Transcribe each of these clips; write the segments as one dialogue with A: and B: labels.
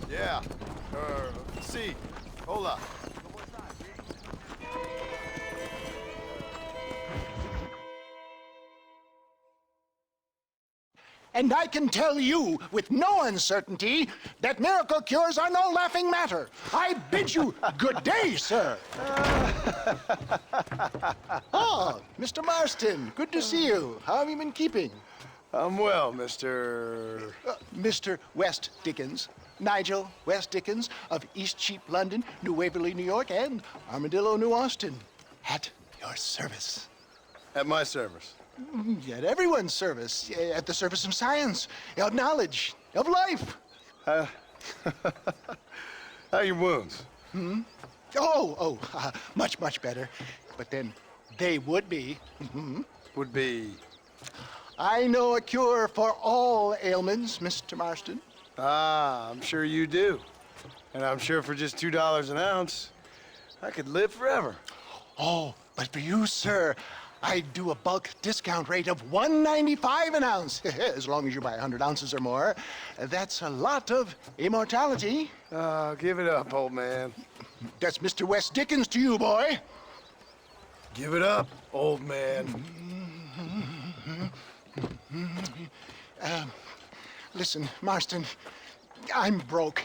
A: Yeah. See. Hola.
B: And I can tell you with no uncertainty that miracle cures are no laughing matter. I bid you good day, sir. Oh, Mr. Marston, good to see you. How have you been keeping?
A: I'm well, Mr.
B: Mr. West Dickens. Nigel West Dickens of Eastcheap, London, New Waverly, New York, and Armadillo, New Austin. At your service.
A: At my service.
B: At everyone's service. At the service of science, of knowledge, of life.
A: How are your wounds?
B: Much, much better. But then they would be.
A: Would be.
B: I know a cure for all ailments, Mr. Marston.
A: Ah, I'm sure you do. And I'm sure for just $2 an ounce, I could live forever.
B: Oh, but for you, sir, I'd do a bulk discount rate of $1.95 an ounce, as long as you buy 100 ounces or more. That's a lot of immortality.
A: Give it up, old man.
B: That's Mr. West Dickens to you, boy.
A: Give it up, old man.
B: Listen, Marston, I'm broke,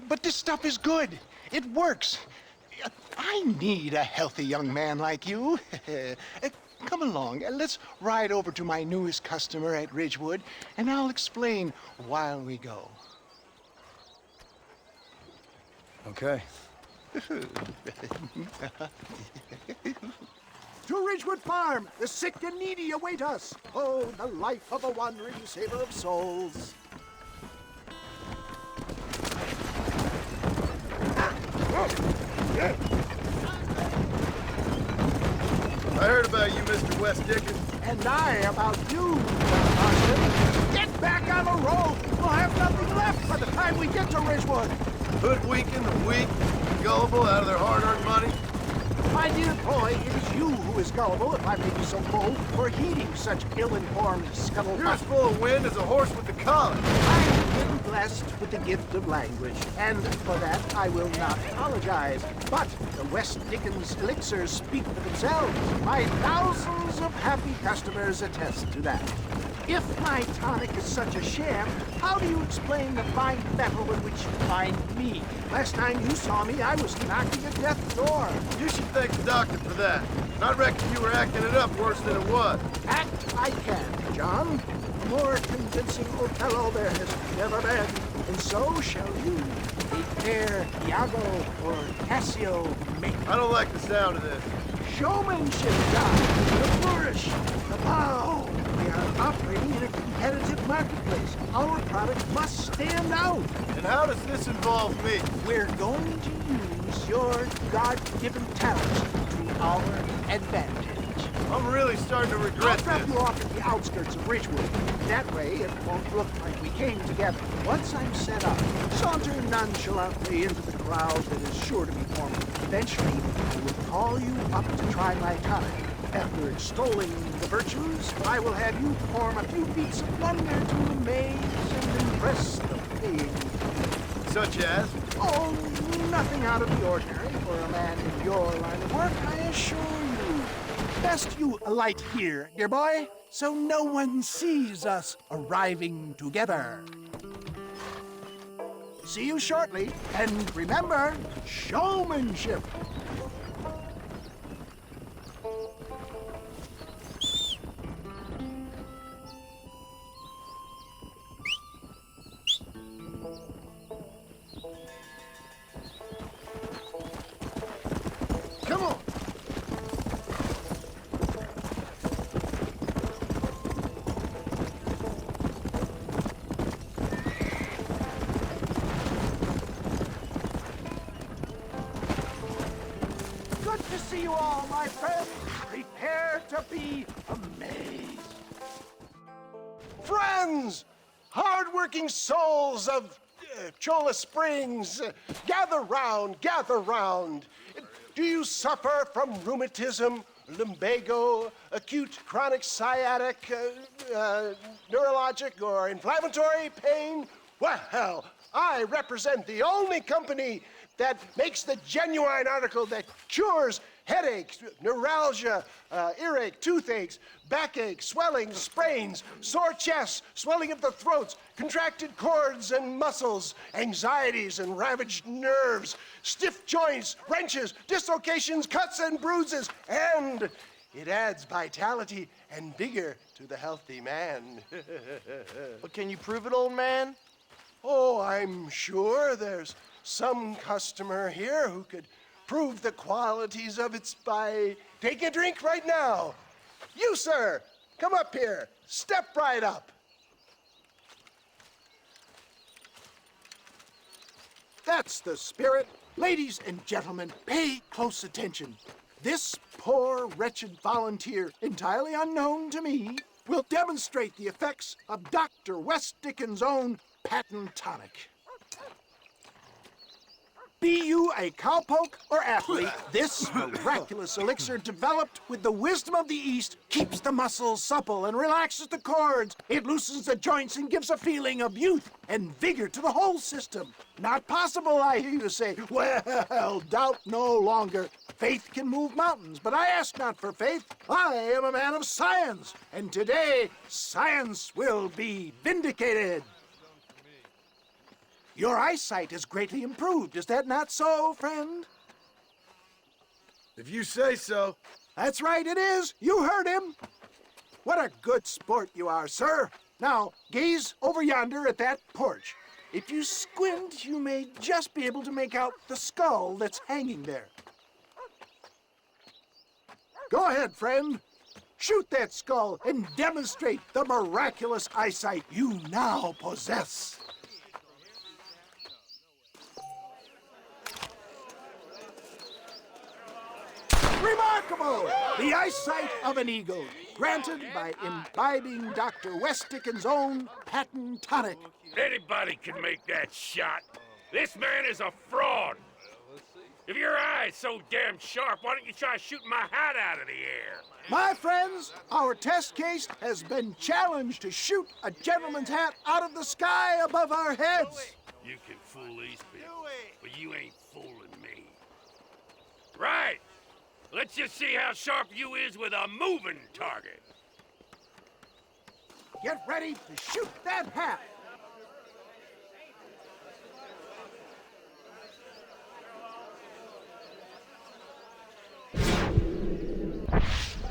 B: but this stuff is good. It works. I need a healthy young man like you. Come along, let's ride over to my newest customer at Ridgewood, and I'll explain while we go.
A: Okay.
C: To Ridgewood Farm, the sick and needy await us. Oh, the life of a wandering saver of souls.
A: I heard about you, Mr. West Dickens.
C: And I about you, Austin. Get back on the road. We'll have nothing left by the time we get to Ridgewood.
A: Hoodwinking the weak, gullible out of their hard-earned money.
C: My dear boy, it is you who is gullible, if I may be so bold, for heeding such ill-informed
A: You're
C: scuttlebutt.
A: as full of wind as a horse with the collar.
C: I have been blessed with the gift of language, and for that I will not apologize. But the West Dickens elixirs speak for themselves. My thousands of happy customers attest to that. If my tonic is such a sham, how do you explain the fine metal in which you find me? Last time you saw me, I was knocking at death's door.
A: You should thank the doctor for that. And I reckon you were acting it up worse than it was.
C: Act I can, John. A more convincing Othello there has never been. And so shall you. A fair Iago or Cassio make.
A: I don't like the sound of this.
C: Showmanship, John. The flourish. The bow. We are operating in a competitive marketplace. Our product must stand out.
A: And how does this involve me?
C: We're going to use your God-given talents to our advantage.
A: I'm really starting to
C: I'll
A: regret
C: drop
A: this.
C: you off at the outskirts of Ridgewood. That way, it won't look like we came together. Once I'm set up, saunter nonchalantly into the crowd that is sure to be forming. Eventually, I will call you up to try my tonic. After extolling the virtues, I will have you perform a few feats of wonder to amaze and impress the paying.
A: Such as?
C: Oh, nothing out of the ordinary for a man in your line of work, I assure you. Best you alight here, dear boy, so no one sees us arriving together. See you shortly, and remember, showmanship. Come on. Good to see you all, my friends. Prepare to be amazed.
B: Friends, hard-working souls of Cholla Springs, gather round, gather round.
C: Do you suffer from rheumatism, lumbago, acute chronic sciatic, neurologic, or inflammatory pain? Well, I represent the only company that makes the genuine article that cures headaches, neuralgia, earache, toothaches, backache, swelling, sprains, sore chests, swelling of the throats, contracted cords and muscles, anxieties and ravaged nerves, stiff joints, wrenches, dislocations, cuts and bruises, and it adds vitality and vigor to the healthy man.
D: But can you prove it, old man?
C: Oh, I'm sure there's some customer here who could prove the qualities of it by taking a drink right now. You, sir, come up here. Step right up. That's the spirit. Ladies and gentlemen, pay close attention. This poor, wretched volunteer, entirely unknown to me, will demonstrate the effects of Dr. West Dickens' own patent tonic. Be you a cowpoke or athlete, this miraculous elixir developed with the wisdom of the East keeps the muscles supple and relaxes the cords. It loosens the joints and gives a feeling of youth and vigor to the whole system. Not possible, I hear you say. Well, doubt no longer. Faith can move mountains, but I ask not for faith. I am a man of science, and today science will be vindicated. Your eyesight has greatly improved. Is that not so, friend?
A: If you say so.
C: That's right, it is. You heard him. What a good sport you are, sir. Now, gaze over yonder at that porch. If you squint, you may just be able to make out the skull that's hanging there. Go ahead, friend. Shoot that skull and demonstrate the miraculous eyesight you now possess. Remarkable! The eyesight of an eagle, granted by imbibing Dr. West Dickens' own patent tonic.
E: Anybody can make that shot. This man is a fraud. If your eye's so damn sharp, why don't you try shooting my hat out of the air?
C: My friends, our test case has been challenged to shoot a gentleman's hat out of the sky above our heads.
E: You can fool these people, but you ain't fooling me. Right. Let's just see how sharp you is with a moving target.
C: Get ready to shoot that hat.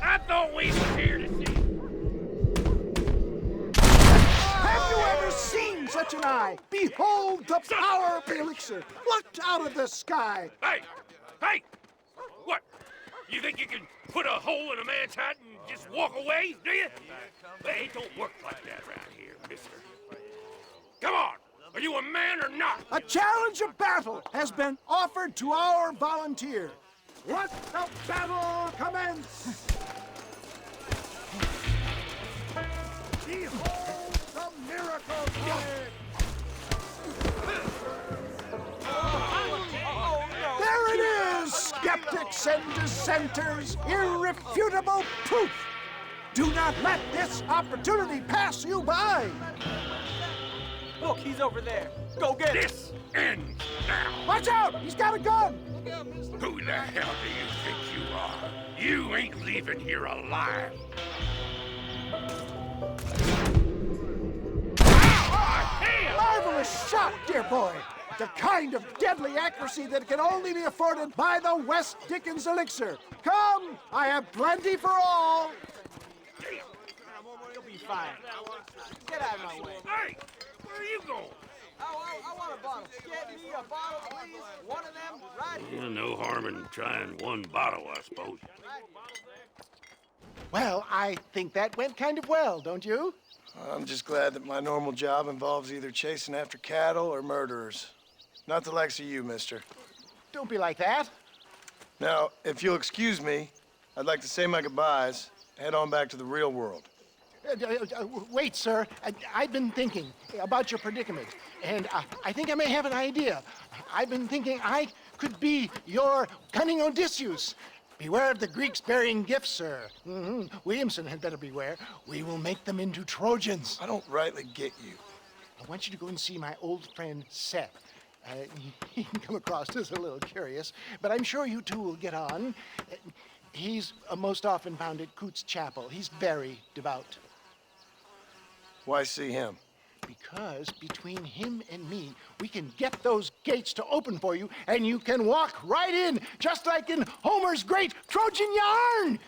E: I thought we was here to see.
C: Have you ever seen such an eye? Behold the power of the elixir plucked out of the sky.
E: Hey! Hey! What? You think you can put a hole in a man's hat and just walk away, do you? Hey, it don't work like that around here, mister. Come on! Are you a man or not?
C: A challenge of battle has been offered to our volunteer. Let the battle commence! Behold the miracle tonic! There it is, skeptics and dissenters, irrefutable proof. Do not let this opportunity pass you by.
D: Look, he's over there. Go get him.
E: This ends now.
C: Watch out, he's got a gun.
E: Who the hell do you think you are? You ain't leaving here alive.
C: Marvelous shot, dear boy. The kind of deadly accuracy that can only be afforded by the West Dickens elixir. Come, I have plenty for all.
D: You'll be fine. Get out of my way.
E: Hey, where are you going?
D: I want a bottle. Get me a bottle, please. One of them, right here.
E: No harm in trying one bottle, I suppose.
C: Well, I think that went kind of well, don't you?
A: I'm just glad that my normal job involves either chasing after cattle or murderers. Not the likes of you, mister.
C: Don't be like that.
A: Now, if you'll excuse me, I'd like to say my goodbyes, head on back to the real world.
C: Wait, sir. I've been thinking about your predicament, and I think I may have an idea. I've been thinking I
B: could be your cunning Odysseus. Beware of the Greeks bearing gifts, sir. Williamson had better beware. We will make them into Trojans.
A: I don't rightly get you.
B: I want you to go and see my old friend Seth. He can come across as a little curious, but I'm sure you two will get on. He's most often found at Coots Chapel. He's very devout.
A: Why see him?
B: Because between him and me, we can get those gates to open for you, and you can walk right in, just like in Homer's great Trojan yarn.